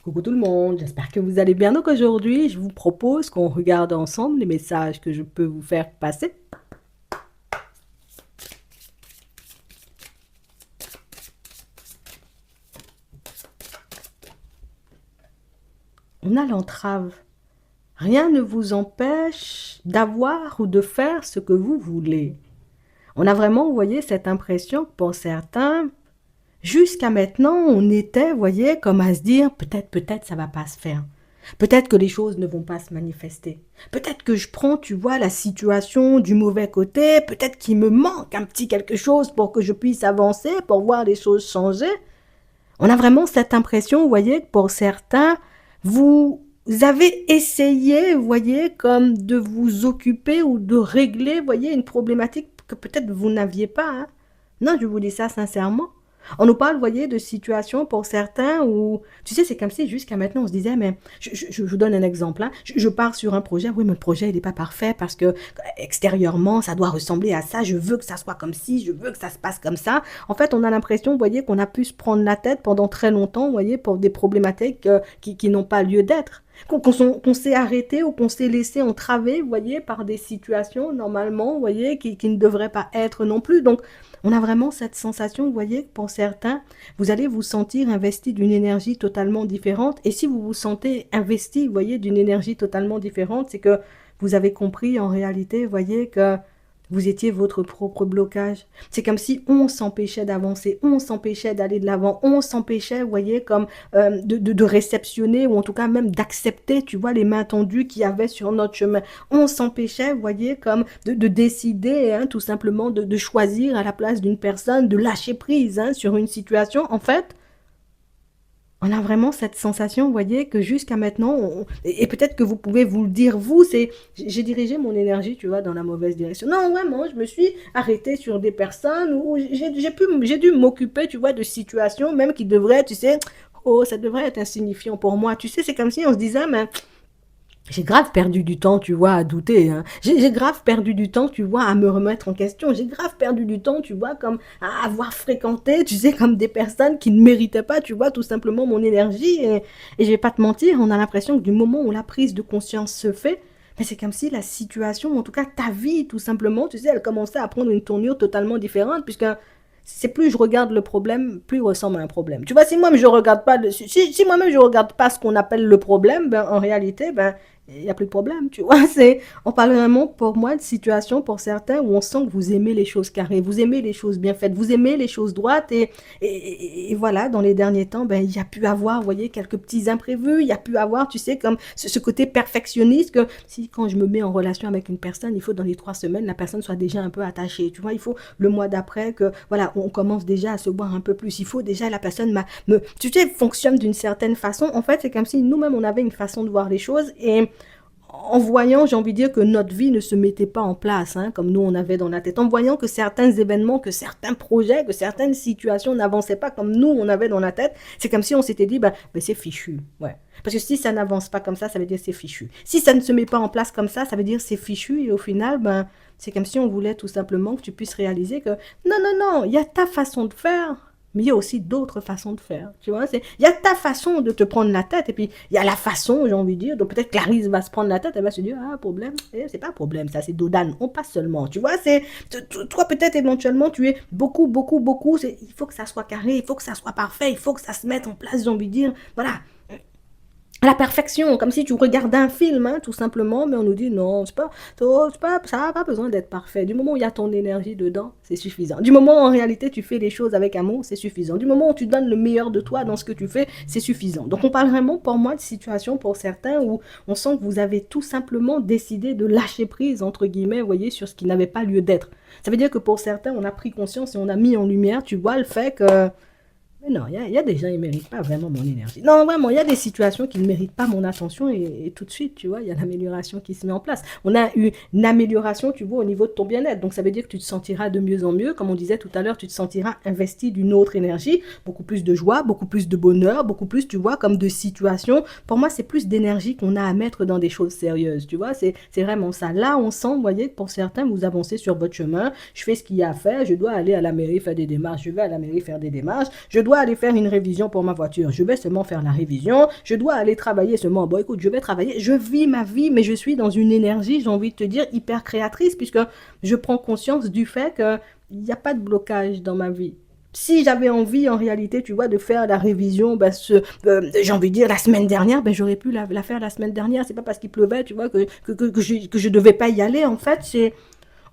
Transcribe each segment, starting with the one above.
Coucou tout le monde, j'espère que vous allez bien. Donc aujourd'hui, je vous propose qu'on regarde ensemble les messages que je peux vous faire passer. On a l'entrave. Rien ne vous empêche d'avoir ou de faire ce que vous voulez. On a vraiment, vous voyez, cette impression que pour certains, jusqu'à maintenant, on était, vous voyez, comme à se dire, peut-être, ça va pas se faire. Peut-être que les choses ne vont pas se manifester. Peut-être que je prends, tu vois, la situation du mauvais côté. Peut-être qu'il me manque un petit quelque chose pour que je puisse avancer, pour voir les choses changer. On a vraiment cette impression, vous voyez, que pour certains, vous avez essayé, vous voyez, comme de vous occuper ou de régler, vous voyez, une problématique que peut-être vous n'aviez pas. Hein. Non, je vous dis ça sincèrement. On nous parle, vous voyez, de situations pour certains où, tu sais, c'est comme si jusqu'à maintenant on se disait, mais je vous donne un exemple, hein. Je pars sur un projet, oui, mais le projet il n'est pas parfait parce que extérieurement ça doit ressembler à ça, je veux que ça soit comme ci, je veux que ça se passe comme ça. En fait, on a l'impression, vous voyez, qu'on a pu se prendre la tête pendant très longtemps, vous voyez, pour des problématiques qui n'ont pas lieu d'être. Qu'on s'est arrêté ou qu'on s'est laissé entraver, vous voyez, par des situations, normalement, vous voyez, qui ne devraient pas être non plus. Donc, on a vraiment cette sensation, vous voyez, que pour certains, vous allez vous sentir investi d'une énergie totalement différente. Et si vous vous sentez investi, vous voyez, d'une énergie totalement différente, c'est que vous avez compris en réalité, vous voyez, que vous étiez votre propre blocage. C'est comme si on s'empêchait d'avancer, on s'empêchait d'aller de l'avant, on s'empêchait, vous voyez, comme de réceptionner ou en tout cas même d'accepter, tu vois, les mains tendues qu'il y avait sur notre chemin. On s'empêchait, vous voyez, comme de décider, hein, tout simplement, de choisir à la place d'une personne, de lâcher prise hein, sur une situation. En fait, on a vraiment cette sensation, vous voyez, que jusqu'à maintenant, et peut-être que vous pouvez vous le dire, vous, c'est, j'ai dirigé mon énergie, tu vois, dans la mauvaise direction. Non, vraiment, je me suis arrêtée sur des personnes où j'ai dû m'occuper, tu vois, de situations même qui devraient, tu sais, oh, ça devrait être insignifiant pour moi. Tu sais, c'est comme si on se disait, mais j'ai grave perdu du temps, tu vois, à douter. Hein. J'ai grave perdu du temps, tu vois, à me remettre en question. J'ai grave perdu du temps, tu vois, comme à avoir fréquenté, tu sais, comme des personnes qui ne méritaient pas, tu vois, tout simplement mon énergie. Et je vais pas te mentir, on a l'impression que du moment où la prise de conscience se fait, mais c'est comme si la situation, ou en tout cas ta vie, tout simplement, tu sais, elle commençait à prendre une tournure totalement différente, puisque c'est plus je regarde le problème, plus il ressemble à un problème. Tu vois, si moi-même je regarde pas, si moi-même je regarde pas ce qu'on appelle le problème, ben en réalité, ben il n'y a plus de problème, tu vois. On parle vraiment, pour moi, de situation pour certains où on sent que vous aimez les choses carrées, vous aimez les choses bien faites, vous aimez les choses droites. Et voilà, dans les derniers temps, ben, il y a pu avoir, vous voyez, quelques petits imprévus, il y a pu avoir, tu sais, comme ce côté perfectionniste que si quand je me mets en relation avec une personne, il faut dans les 3 semaines, la personne soit déjà un peu attachée, tu vois. Il faut le mois d'après que, voilà, on commence déjà à se voir un peu plus. Il faut déjà la personne tu sais, fonctionne d'une certaine façon. En fait, c'est comme si nous-mêmes, on avait une façon de voir les choses et en voyant, j'ai envie de dire que notre vie ne se mettait pas en place, hein, comme nous on avait dans la tête, en voyant que certains événements, que certains projets, que certaines situations n'avançaient pas comme nous on avait dans la tête, c'est comme si on s'était dit, ben c'est fichu, ouais. Parce que si ça n'avance pas comme ça veut dire c'est fichu. Si ça ne se met pas en place comme ça veut dire c'est fichu et au final, ben, c'est comme si on voulait tout simplement que tu puisses réaliser que non, non, non, il y a ta façon de faire, mais il y a aussi d'autres façons de faire. Tu vois, il y a ta façon de te prendre la tête, et puis il y a la façon, j'ai envie de dire, donc peut-être Clarisse va se prendre la tête, elle va se dire, ah, problème, c'est pas un problème, ça, c'est Dodane, on passe seulement. Tu vois, toi, peut-être éventuellement, tu es beaucoup, beaucoup, beaucoup, il faut que ça soit carré, il faut que ça soit parfait, il faut que ça se mette en place, j'ai envie de dire, voilà, à la perfection, comme si tu regardais un film, hein, tout simplement, mais on nous dit non, ça n'a pas besoin d'être parfait. Du moment où il y a ton énergie dedans, c'est suffisant. Du moment où en réalité tu fais les choses avec amour, c'est suffisant. Du moment où tu donnes le meilleur de toi dans ce que tu fais, c'est suffisant. Donc on parle vraiment pour moi de situation pour certains où on sent que vous avez tout simplement décidé de lâcher prise, entre guillemets, vous voyez, sur ce qui n'avait pas lieu d'être. Ça veut dire que pour certains, on a pris conscience et on a mis en lumière, tu vois, le fait que mais non, il y a des gens, ils ne méritent pas vraiment mon énergie. Non, vraiment, il y a des situations qui ne méritent pas mon attention et tout de suite, tu vois, il y a l'amélioration qui se met en place. On a eu une amélioration, tu vois, au niveau de ton bien-être. Donc, ça veut dire que tu te sentiras de mieux en mieux. Comme on disait tout à l'heure, tu te sentiras investi d'une autre énergie, beaucoup plus de joie, beaucoup plus de bonheur, beaucoup plus, tu vois, comme de situations. Pour moi, c'est plus d'énergie qu'on a à mettre dans des choses sérieuses, tu vois, c'est vraiment ça. Là, on sent, vous voyez, que pour certains, vous avancez sur votre chemin, je fais ce qu'il y a à faire, je dois aller à la mairie faire des démarches, je vais à la mairie faire des démarches, je dois dois aller faire une révision pour ma voiture. Je vais seulement faire la révision. Je dois aller travailler seulement. Bon, écoute, je vais travailler. Je vis ma vie, mais je suis dans une énergie, j'ai envie de te dire, hyper créatrice, puisque je prends conscience du fait qu'il n'y a pas de blocage dans ma vie. Si j'avais envie, en réalité, tu vois, de faire la révision, ben, j'ai envie de dire, la semaine dernière, ben, j'aurais pu la faire la semaine dernière. C'est pas parce qu'il pleuvait, tu vois, que je devais pas y aller. En fait,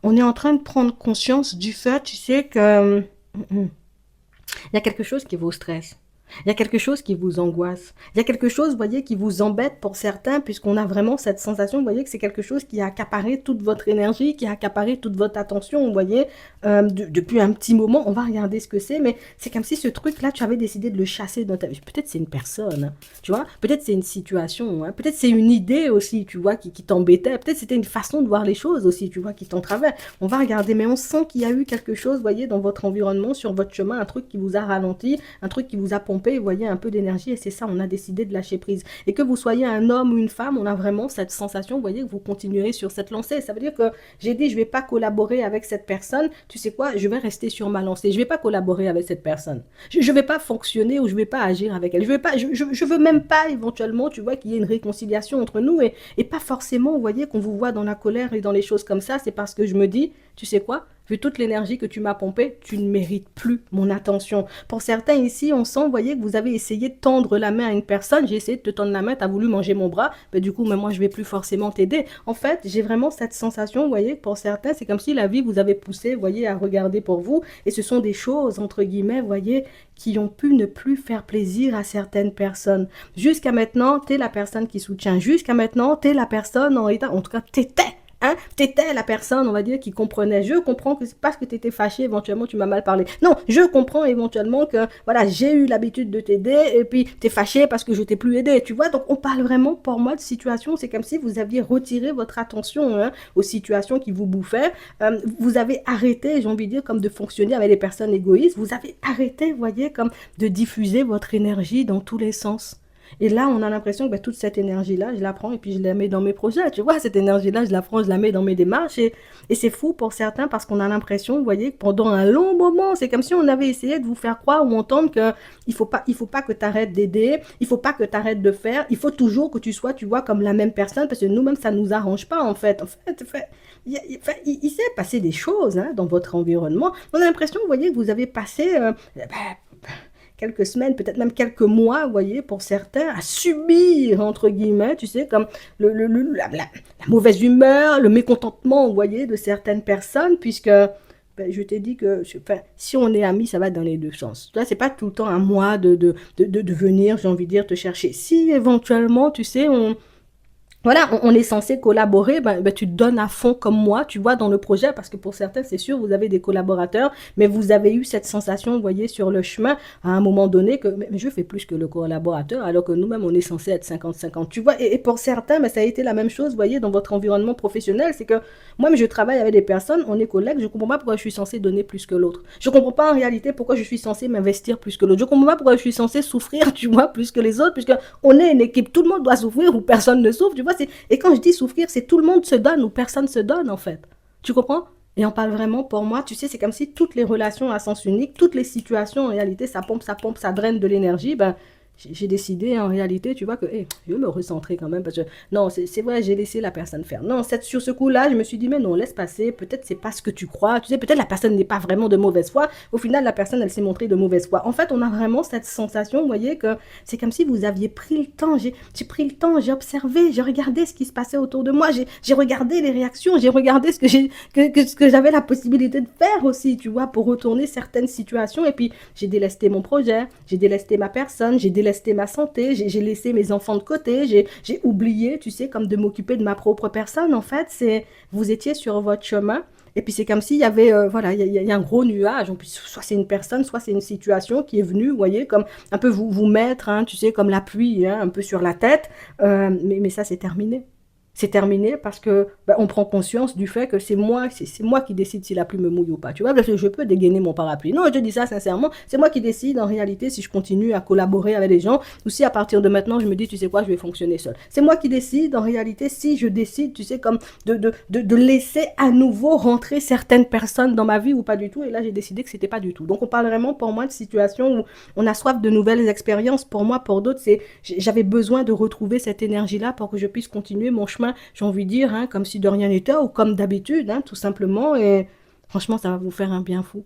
on est en train de prendre conscience du fait, tu sais, que il y a quelque chose qui vous stresse. Il y a quelque chose qui vous angoisse. Il y a quelque chose, vous voyez, qui vous embête pour certains, puisqu'on a vraiment cette sensation, vous voyez, que c'est quelque chose qui a accaparé toute votre énergie, qui a accaparé toute votre attention, vous voyez, depuis un petit moment. On va regarder ce que c'est, mais c'est comme si ce truc-là, tu avais décidé de le chasser dans ta vie. Peut-être c'est une personne, hein, tu vois, peut-être c'est une situation, hein, peut-être c'est une idée aussi, tu vois, qui t'embêtait, peut-être c'était une façon de voir les choses aussi, tu vois, qui t'entravait. On va regarder, mais on sent qu'il y a eu quelque chose, vous voyez, dans votre environnement, sur votre chemin, un truc qui vous a ralenti, un truc qui vous a pompé, vous voyez, un peu d'énergie, et c'est ça, on a décidé de lâcher prise. Et que vous soyez un homme ou une femme, on a vraiment cette sensation, vous voyez, que vous continuerez sur cette lancée. Ça veut dire que j'ai dit, je vais pas collaborer avec cette personne, tu sais quoi, je vais rester sur ma lancée, je vais pas collaborer avec cette personne. Je vais pas fonctionner ou je vais pas agir avec elle. Je veux même pas, éventuellement, tu vois, qu'il y ait une réconciliation entre nous, et pas forcément, vous voyez, qu'on vous voit dans la colère et dans les choses comme ça, c'est parce que je me dis, tu sais quoi, vu toute l'énergie que tu m'as pompée, tu ne mérites plus mon attention. Pour certains ici, on sent, vous voyez, que vous avez essayé de tendre la main à une personne. J'ai essayé de te tendre la main, tu as voulu manger mon bras. Mais du coup, mais moi, je vais plus forcément t'aider. En fait, j'ai vraiment cette sensation, vous voyez, que pour certains, c'est comme si la vie vous avait poussé, vous voyez, à regarder pour vous. Et ce sont des choses, entre guillemets, vous voyez, qui ont pu ne plus faire plaisir à certaines personnes. Jusqu'à maintenant, tu es la personne qui soutient. Jusqu'à maintenant, tu es la personne, en état, en tout cas, t'étais. Hein, t'étais la personne, on va dire, qui comprenait. Je comprends que c'est parce que t'étais fâché, éventuellement tu m'as mal parlé. Non, je comprends éventuellement que, voilà, j'ai eu l'habitude de t'aider et puis t'es fâché parce que je t'ai plus aidé, tu vois. Donc on parle vraiment pour moi de situation, c'est comme si vous aviez retiré votre attention, hein, aux situations qui vous bouffaient. Vous avez arrêté, j'ai envie de dire, comme de fonctionner avec les personnes égoïstes. Vous avez arrêté, vous voyez, comme de diffuser votre énergie dans tous les sens. Et là, on a l'impression que ben, toute cette énergie-là, je la prends et puis je la mets dans mes projets. Tu vois, cette énergie-là, je la prends, je la mets dans mes démarches. Et c'est fou pour certains parce qu'on a l'impression, vous voyez, que pendant un long moment, c'est comme si on avait essayé de vous faire croire ou entendre que il faut pas que tu arrêtes d'aider, il faut pas que tu arrêtes de faire, il faut toujours que tu sois, tu vois, comme la même personne parce que nous-mêmes, ça nous arrange pas, en fait. Il s'est passé des choses, hein, dans votre environnement. On a l'impression, vous voyez, que vous avez passé quelques semaines, peut-être même quelques mois, vous voyez, pour certains, à subir, entre guillemets, tu sais, comme la mauvaise humeur, le mécontentement, vous voyez, de certaines personnes, puisque ben, je t'ai dit que enfin, si on est amis, ça va dans les deux sens. Là, c'est pas tout le temps à moi de venir, j'ai envie de dire, te chercher. Si éventuellement, tu sais, voilà, on est censé collaborer, ben, tu te donnes à fond comme moi, tu vois, dans le projet, parce que pour certains, c'est sûr, vous avez des collaborateurs, mais vous avez eu cette sensation, vous voyez, sur le chemin, à un moment donné, que mais je fais plus que le collaborateur, alors que nous-mêmes, on est censé être 50-50, tu vois, et pour certains, ben, ça a été la même chose, vous voyez, dans votre environnement professionnel, c'est que moi, je travaille avec des personnes, on est collègues, je comprends pas pourquoi je suis censé donner plus que l'autre. Je comprends pas en réalité pourquoi je suis censé m'investir plus que l'autre. Je comprends pas pourquoi je suis censé souffrir, tu vois, plus que les autres, puisque on est une équipe, tout le monde doit souffrir ou personne ne souffre, tu vois, et quand je dis souffrir, c'est tout le monde se donne ou personne se donne, en fait. Tu comprends? Et on parle vraiment, pour moi, tu sais, c'est comme si toutes les relations à sens unique, toutes les situations, en réalité, ça pompe, ça draine de l'énergie, ben, j'ai décidé en réalité, tu vois, que hey, je vais me recentrer quand même parce que non, c'est vrai, j'ai laissé la personne faire. Non, sur ce coup-là, je me suis dit, mais non, laisse passer, peut-être c'est pas ce que tu crois, tu sais, peut-être la personne n'est pas vraiment de mauvaise foi. Au final, la personne, elle s'est montrée de mauvaise foi. En fait, on a vraiment cette sensation, vous voyez, que c'est comme si vous aviez pris le temps, j'ai pris le temps, j'ai observé, j'ai regardé ce qui se passait autour de moi, j'ai regardé les réactions, j'ai regardé ce que j'avais la possibilité de faire aussi, tu vois, pour retourner certaines situations. Et puis, j'ai délesté mon projet, j'ai délesté ma personne, j'ai délesté ma santé, j'ai laissé mes enfants de côté, j'ai oublié, tu sais, comme de m'occuper de ma propre personne. En fait, vous étiez sur votre chemin. Et puis c'est comme s'il y avait, voilà, il y a un gros nuage. En plus, soit c'est une personne, soit c'est une situation qui est venue, vous voyez, comme un peu vous mettre, hein, tu sais, comme la pluie, hein, un peu sur la tête. Mais ça, c'est terminé. c'est terminé parce que on prend conscience du fait que c'est moi qui décide si la pluie me mouille ou pas. Tu vois, parce que je peux dégainer mon parapluie. Non, je dis ça sincèrement. C'est moi qui décide en réalité si je continue à collaborer avec les gens ou si à partir de maintenant je me dis, tu sais quoi, je vais fonctionner seul. C'est moi qui décide en réalité si je décide, tu sais, comme de laisser à nouveau rentrer certaines personnes dans ma vie ou pas du tout. Et là, j'ai décidé que c'était pas du tout. Donc, on parle vraiment pour moi de situations où on a soif de nouvelles expériences. Pour moi, pour d'autres, j'avais besoin de retrouver cette énergie-là pour que je puisse continuer mon chemin, j'ai envie de dire, hein, comme si de rien n'était ou comme d'habitude, hein, tout simplement. Et franchement, ça va vous faire un bien fou.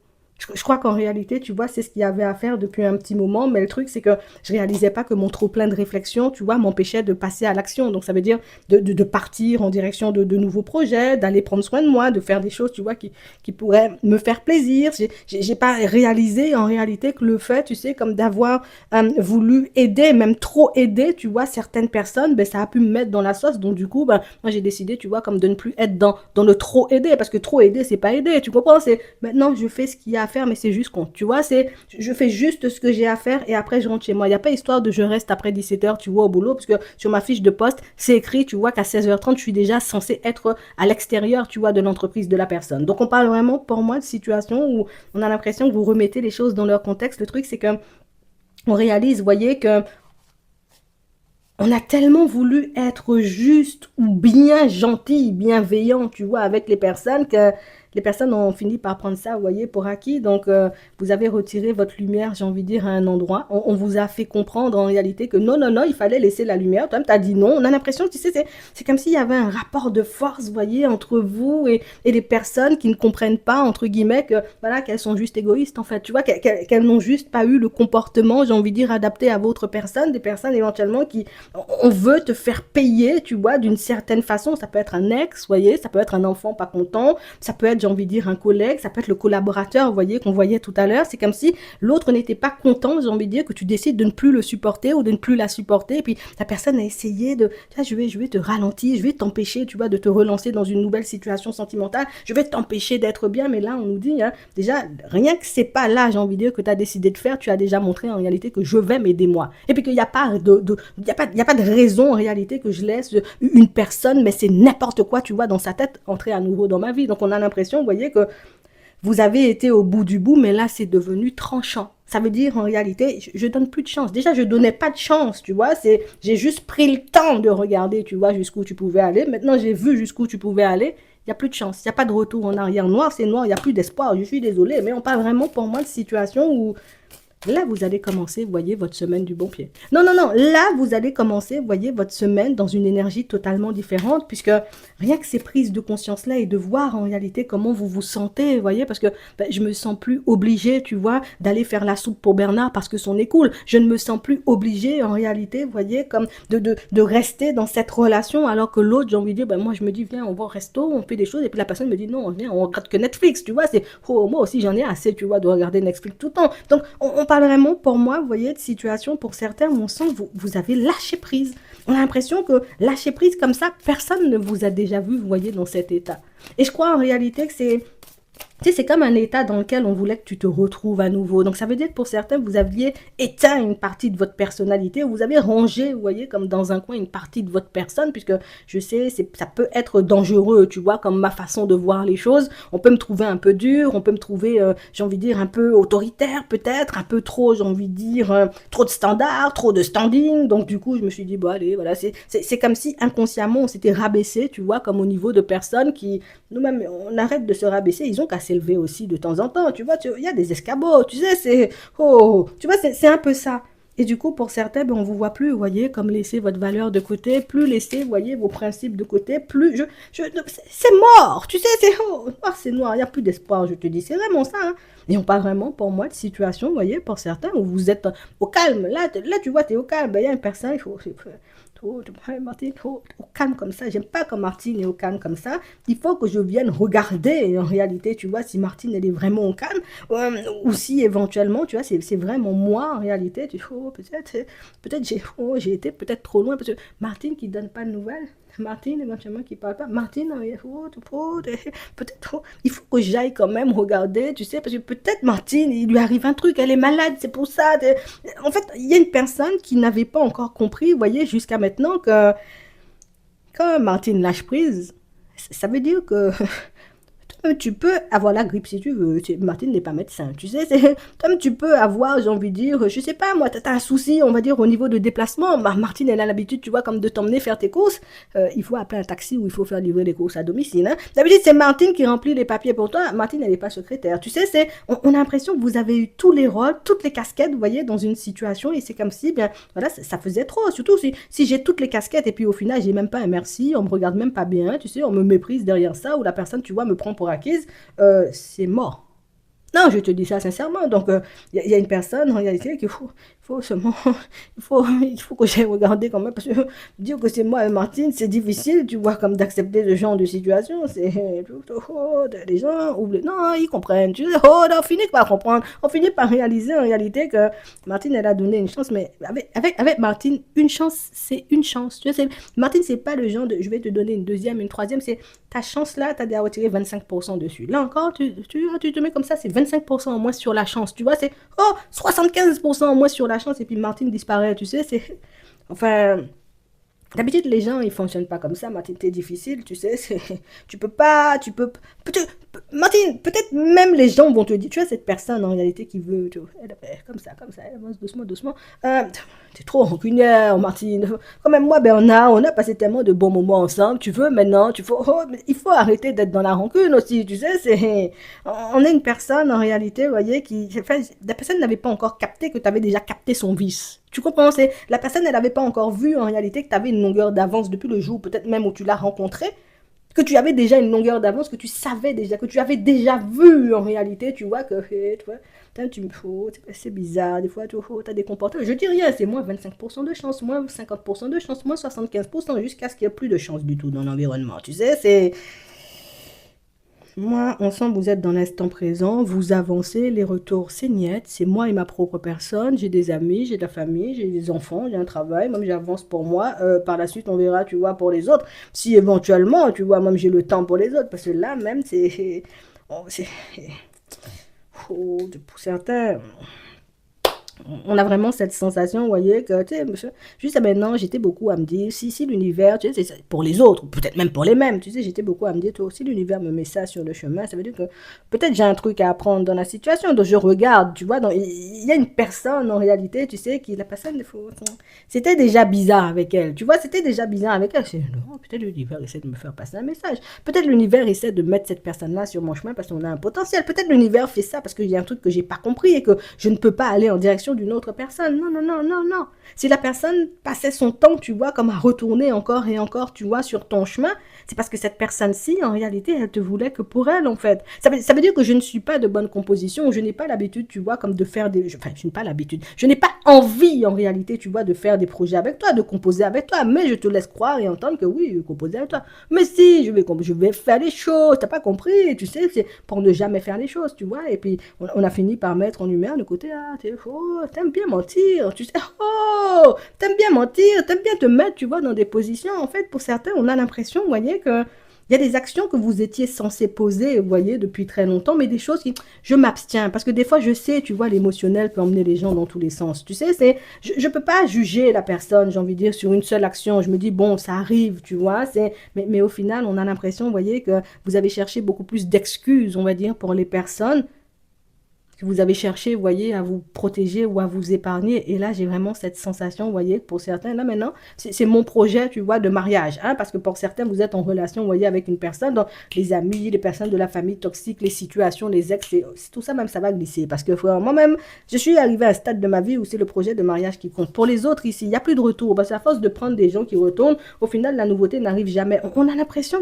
Je crois qu'en réalité, tu vois, c'est ce qu'il y avait à faire depuis un petit moment, mais le truc, c'est que je réalisais pas que mon trop plein de réflexion, tu vois, m'empêchait de passer à l'action. Donc, ça veut dire de partir en direction de nouveaux projets, d'aller prendre soin de moi, de faire des choses, tu vois, qui pourraient me faire plaisir. J'ai pas réalisé en réalité que le fait, tu sais, comme d'avoir voulu aider, même trop aider, tu vois, certaines personnes, ben, ça a pu me mettre dans la sauce. Donc, du coup, ben, moi, j'ai décidé, tu vois, comme de ne plus être dans le trop aider, parce que trop aider, c'est pas aider, tu comprends? C'est maintenant, je fais ce qu'il y a à faire, mais c'est juste compte, tu vois, je fais juste ce que j'ai à faire et après, je rentre chez moi. Il n'y a pas histoire de je reste après 17h, tu vois, au boulot, parce que sur ma fiche de poste, c'est écrit, tu vois, qu'à 16h30, je suis déjà censé être à l'extérieur, tu vois, de l'entreprise de la personne. Donc, on parle vraiment, pour moi, de situations où on a l'impression que vous remettez les choses dans leur contexte. Le truc, c'est que on réalise, vous voyez, que on a tellement voulu être juste ou bien gentil, bienveillant, tu vois, avec les personnes que les personnes ont fini par prendre ça, vous voyez, pour acquis. Donc, vous avez retiré votre lumière, j'ai envie de dire, à un endroit. On vous a fait comprendre en réalité que non, non, non, il fallait laisser la lumière. Toi-même, tu as dit non. On a l'impression, tu sais, c'est comme s'il y avait un rapport de force, vous voyez, entre vous et les personnes qui ne comprennent pas, entre guillemets, que, voilà, qu'elles sont juste égoïstes, en fait. Tu vois, qu'elles n'ont juste pas eu le comportement, j'ai envie de dire, adapté à votre personne. Des personnes éventuellement qui on veut te faire payer, tu vois, d'une certaine façon. Ça peut être un ex, vous voyez, ça peut être un enfant pas content, ça peut être, j'ai envie de dire, un collègue, ça peut être le collaborateur, vous voyez, qu'on voyait tout à l'heure. C'est comme si l'autre n'était pas content, j'ai envie de dire, que tu décides de ne plus le supporter ou de ne plus la supporter. Et puis la personne a essayé de, je vais te ralentir, je vais t'empêcher, tu vois, de te relancer dans une nouvelle situation sentimentale, je vais t'empêcher d'être bien. Mais là, on nous dit, hein, déjà, rien que c'est pas là, j'ai envie de dire, que tu as décidé de faire, tu as déjà montré en réalité que je vais m'aider moi. Et puis qu'il n'y a pas y a pas de raison en réalité que je laisse une personne, mais c'est n'importe quoi, tu vois, dans sa tête, entrer à nouveau dans ma vie. Donc on a l'impression, vous voyez, que vous avez été au bout du bout, mais là c'est devenu tranchant. Ça veut dire en réalité, je donne plus de chance. Déjà, je donnais pas de chance, tu vois. J'ai juste pris le temps de regarder, tu vois, jusqu'où tu pouvais aller. Maintenant, j'ai vu jusqu'où tu pouvais aller. Il n'y a plus de chance. Il n'y a pas de retour en arrière. Noir, c'est noir. Il n'y a plus d'espoir. Je suis désolée, mais on parle vraiment pour moi de situation où là, vous allez commencer, vous voyez, votre semaine du bon pied. Non, non, non, là, vous allez commencer, vous voyez, votre semaine dans une énergie totalement différente, puisque rien que ces prises de conscience-là et de voir en réalité comment vous vous sentez, vous voyez, parce que je me sens plus obligée, tu vois, d'aller faire la soupe pour Bernard parce que son est cool. Je ne me sens plus obligée, en réalité, vous voyez, comme de rester dans cette relation, alors que l'autre, j'ai envie de dire, moi, je me dis, viens, on va au resto, on fait des choses, et puis la personne me dit, non, viens, on regarde que Netflix, tu vois, moi aussi, j'en ai assez, tu vois, de regarder Netflix tout le temps. Donc, on parle vraiment, pour moi, vous voyez, de situation pour certains où on sent que vous avez lâché prise. On a l'impression que lâcher prise comme ça, personne ne vous a déjà vu, vous voyez, dans cet état. Et je crois en réalité que tu sais, c'est comme un état dans lequel on voulait que tu te retrouves à nouveau. Donc, ça veut dire que pour certains, vous aviez éteint une partie de votre personnalité, ou vous avez rangé, vous voyez, comme dans un coin, une partie de votre personne, puisque je sais, ça peut être dangereux, tu vois, comme ma façon de voir les choses. On peut me trouver un peu dur, on peut me trouver, j'ai envie de dire, un peu autoritaire, peut-être, un peu trop, j'ai envie de dire, trop de standards, trop de standing. Donc, du coup, je me suis dit, bon, allez, voilà, c'est comme si inconsciemment, on s'était rabaissé, tu vois, comme au niveau de personnes qui, nous-mêmes, on arrête de se rabaisser, ils ont qu'à s'élever aussi de temps en temps, tu vois, il y a des escabeaux, tu sais, tu vois, c'est un peu ça. Et du coup, pour certains, on ne vous voit plus, vous voyez, comme laisser votre valeur de côté, plus laisser, vous voyez, vos principes de côté, plus, c'est mort, tu sais, noir, c'est noir, il n'y a plus d'espoir, je te dis, c'est vraiment ça, hein. Et on parle vraiment, pour moi, de situation, vous voyez, pour certains, où vous êtes au calme, là tu vois, tu es au calme, il y a une personne, Martine, au calme comme ça. J'aime pas quand Martine est au calme comme ça. Il faut que je vienne regarder en réalité, tu vois, si Martine elle est vraiment au calme ou si éventuellement, tu vois, c'est vraiment moi en réalité. Peut-être j'ai été peut-être trop loin parce que Martine qui donne pas de nouvelles. Martine éventuellement qui parle pas. Martine, peut-être il faut que j'aille quand même regarder, tu sais, parce que peut-être Martine, il lui arrive un truc, elle est malade, c'est pour ça. En fait, il y a une personne qui n'avait pas encore compris, vous voyez, jusqu'à maintenant que Quand Martine lâche prise, ça veut dire que tu peux avoir la grippe si tu veux. Martine n'est pas médecin, tu sais. Comme tu peux avoir, j'ai envie de dire, je sais pas, moi, t'as un souci, on va dire, au niveau de déplacement. Martine, elle a l'habitude, tu vois, comme de t'emmener faire tes courses. Il faut appeler un taxi ou il faut faire livrer les courses à domicile. Hein. D'habitude, c'est Martine qui remplit les papiers pour toi. Martine, elle n'est pas secrétaire. Tu sais, on a l'impression que vous avez eu tous les rôles, toutes les casquettes, vous voyez, dans une situation. Et c'est comme si, bien, voilà, ça faisait trop. Surtout si j'ai toutes les casquettes et puis au final, j'ai même pas un merci, on me regarde même pas bien, tu sais, on me méprise derrière ça, ou la personne, tu vois, me prend pour acquise, c'est mort. Non, je te dis ça sincèrement. Donc, y a une personne en réalité qu'il faut seulement, il faut que j'aille regarder quand même, parce que dire que c'est moi et Martine, c'est difficile, tu vois, comme d'accepter ce genre de situation. C'est oh, les gens oublient. Non, ils comprennent. Tu sais, oh, on finit par comprendre. On finit par réaliser en réalité que Martine, elle a donné une chance, mais avec Martine, une chance, c'est une chance. Tu sais, Martine, c'est pas le genre de je vais te donner une deuxième, une troisième, c'est ta chance là, tu as déjà retiré 25% dessus. Là encore, tu te mets comme ça, c'est 25% en moins sur la chance. Tu vois, c'est 75% en moins sur la chance et puis Martine disparaît. Tu sais, c'est. Enfin. D'habitude, les gens, ils fonctionnent pas comme ça. Martine, t'es difficile, tu sais. Tu peux pas, tu peux. Martine, peut-être même les gens vont te dire, tu vois, cette personne en réalité qui veut, tu vois, elle, comme ça, elle avance doucement, doucement. Euh, T'es trop rancunière, Martine. Quand même, moi, Bernard, on a passé tellement de bons moments ensemble. Tu veux maintenant, mais il faut arrêter d'être dans la rancune aussi, tu sais. On est une personne en réalité, vous voyez, enfin, la personne n'avait pas encore capté que tu avais déjà capté son vice. Tu comprends? La personne, elle n'avait pas encore vu en réalité que tu avais une longueur d'avance depuis le jour, peut-être même où tu l'as rencontré, que tu avais déjà une longueur d'avance, que tu savais déjà, que tu avais déjà vu en réalité, tu vois, que tu vois, tu me faut, c'est bizarre, des fois, tu as des comportements. Je dis rien, c'est moins 25% de chance, moins 50% de chance, moins 75%, jusqu'à ce qu'il n'y ait plus de chance du tout dans l'environnement. Tu sais, c'est. Moi, ensemble, vous êtes dans l'instant présent, vous avancez, les retours, c'est niette, c'est moi et ma propre personne, j'ai des amis, j'ai de la famille, j'ai des enfants, j'ai un travail, même j'avance pour moi, par la suite on verra, tu vois, pour les autres, si éventuellement, tu vois, même j'ai le temps pour les autres, parce que là même, oh, pour certains, on a vraiment cette sensation, vous voyez, que, tu sais, juste maintenant, j'étais beaucoup à me dire, si l'univers, tu sais, c'est pour les autres, peut-être même pour les mêmes, tu sais, j'étais beaucoup à me dire, toi, si l'univers me met ça sur le chemin, ça veut dire que peut-être j'ai un truc à apprendre dans la situation, donc je regarde, tu vois, il y a une personne, en réalité, tu sais, la personne, c'était déjà bizarre avec elle, tu vois, c'était déjà bizarre avec elle, non, peut-être l'univers essaie de me faire passer un message, peut-être l'univers essaie de mettre cette personne-là sur mon chemin parce qu'on a un potentiel, peut-être l'univers fait ça parce qu'il y a un truc que j'ai pas compris et que je ne peux pas aller en direction d'une autre personne. Non, non, non, non, non. Si la personne passait son temps, tu vois, comme à retourner encore et encore, tu vois, sur ton chemin, c'est parce que cette personne-ci, en réalité, elle te voulait que pour elle, en fait. Ça veut dire que je ne suis pas de bonne composition, ou je n'ai pas l'habitude, tu vois, comme de faire des. Enfin, je n'ai pas l'habitude. Je n'ai pas envie, en réalité, tu vois, de faire des projets avec toi, de composer avec toi, mais je te laisse croire et entendre que oui, je vais composer avec toi. Mais si, je vais faire les choses, t'as pas compris, tu sais, c'est pour ne jamais faire les choses, tu vois. Et puis, on a fini par mettre en lumière le côté, ah, t'aimes bien mentir, tu sais, t'aimes bien mentir, t'aimes bien te mettre, tu vois, dans des positions. En fait, pour certains, on a l'impression, vous voyez, que il y a des actions que vous étiez censé poser, vous voyez, depuis très longtemps, mais des choses qui, je m'abstiens, parce que des fois, je sais, tu vois, l'émotionnel peut emmener les gens dans tous les sens. Tu sais, je peux pas juger la personne, j'ai envie de dire, sur une seule action. Je me dis, bon, ça arrive, tu vois, mais au final, on a l'impression, vous voyez, que vous avez cherché beaucoup plus d'excuses, on va dire, pour les personnes que vous avez cherché, vous voyez, à vous protéger ou à vous épargner. Et là, j'ai vraiment cette sensation, vous voyez, pour certains, là maintenant, c'est mon projet, tu vois, de mariage. Hein, parce que pour certains, vous êtes en relation, vous voyez, avec une personne, donc les amis, les personnes de la famille toxique, les situations, les ex, tout ça même, ça va glisser. Parce que moi-même, je suis arrivé à un stade de ma vie où c'est le projet de mariage qui compte. Pour les autres ici, il n'y a plus de retour. Parce qu'à force de prendre des gens qui retournent, au final, la nouveauté n'arrive jamais. On a l'impression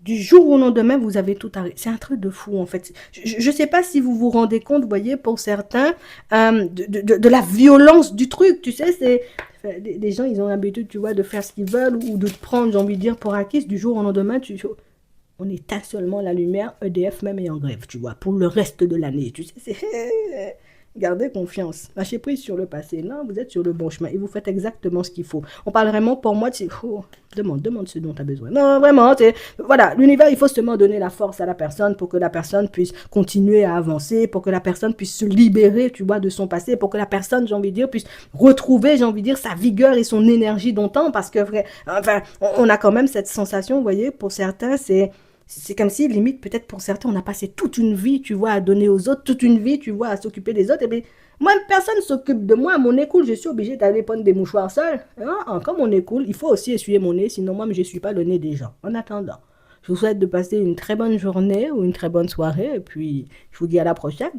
du jour au lendemain, vous avez tout arrêté. C'est un truc de fou, en fait. Je ne sais pas si vous vous rendez compte, vous voyez, pour certains, de la violence du truc. Tu sais, des gens, ils ont l'habitude, tu vois, de faire ce qu'ils veulent ou de te prendre, j'ai envie de dire, pour acquis. Du jour au lendemain, on éteint seulement la lumière, EDF même est en grève, tu vois, pour le reste de l'année. Tu sais, Gardez confiance. Lâchez prise sur le passé. Là, vous êtes sur le bon chemin et vous faites exactement ce qu'il faut. On parle vraiment pour moi de... Oh, demande ce dont tu as besoin. Non, vraiment, voilà, l'univers, il faut seulement donner la force à la personne pour que la personne puisse continuer à avancer, pour que la personne puisse se libérer, tu vois, de son passé, pour que la personne, j'ai envie de dire, puisse retrouver, j'ai envie de dire, sa vigueur et son énergie d'antan, parce que, vrai, enfin, on a quand même cette sensation, vous voyez, pour certains, c'est comme si, limite, peut-être pour certains, on a passé toute une vie, tu vois, à donner aux autres, toute une vie, tu vois, à s'occuper des autres. Et bien, moi, personne ne s'occupe de moi. Mon nez coule, je suis obligée d'aller prendre des mouchoirs seuls. Hein? Comme mon nez coule, il faut aussi essuyer mon nez, sinon moi, je ne suis pas le nez des gens. En attendant, je vous souhaite de passer une très bonne journée ou une très bonne soirée. Et puis, je vous dis à la prochaine.